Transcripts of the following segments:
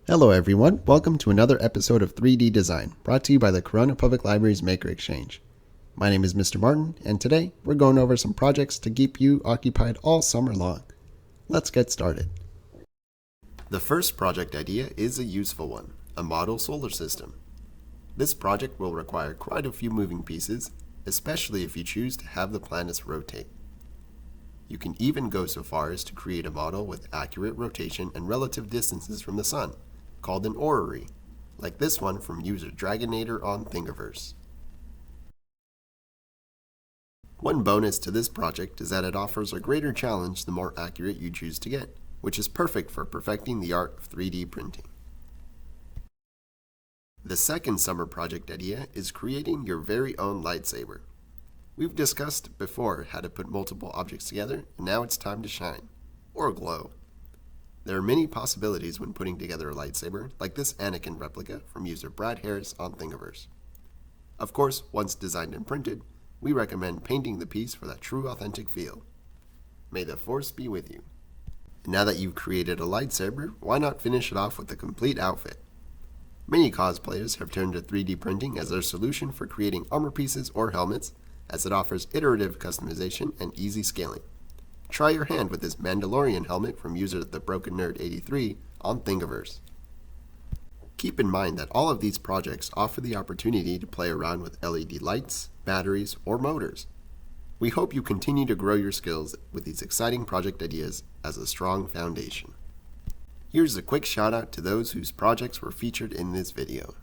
Hello everyone, welcome to another episode of 3D Design, brought to you by the Corona Public Library's Maker Exchange. My name is Mr. Martin, and today we're going over some projects to keep you occupied all summer long. Let's get started. The first project idea is a useful one, a model solar system. This project will require quite a few moving pieces, especially if you choose to have the planets rotate. You can even go so far as to create a model with accurate rotation and relative distances from the Sun, called an orrery, like this one from user Dragonator on Thingiverse. One bonus to this project is that it offers a greater challenge the more accurate you choose to get, which is perfect for perfecting the art of 3D printing. The second summer project idea is creating your very own lightsaber. We've discussed before how to put multiple objects together, and now it's time to shine, or glow. There are many possibilities when putting together a lightsaber, like this Anakin replica from user Brad Harris on Thingiverse. Of course, once designed and printed, we recommend painting the piece for that true authentic feel. May the Force be with you. And now that you've created a lightsaber, why not finish it off with a complete outfit? Many cosplayers have turned to 3D printing as their solution for creating armor pieces or helmets, as it offers iterative customization and easy scaling. Try your hand with this Mandalorian helmet from user TheBrokenNerd83 on Thingiverse. Keep in mind that all of these projects offer the opportunity to play around with LED lights, batteries, or motors. We hope you continue to grow your skills with these exciting project ideas as a strong foundation. Here's a quick shout out to those whose projects were featured in this video.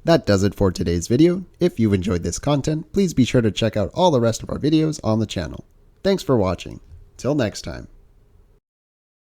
That does it for today's video. If you've enjoyed this content, please be sure to check out all the rest of our videos on the channel. Thanks for watching. Till next time.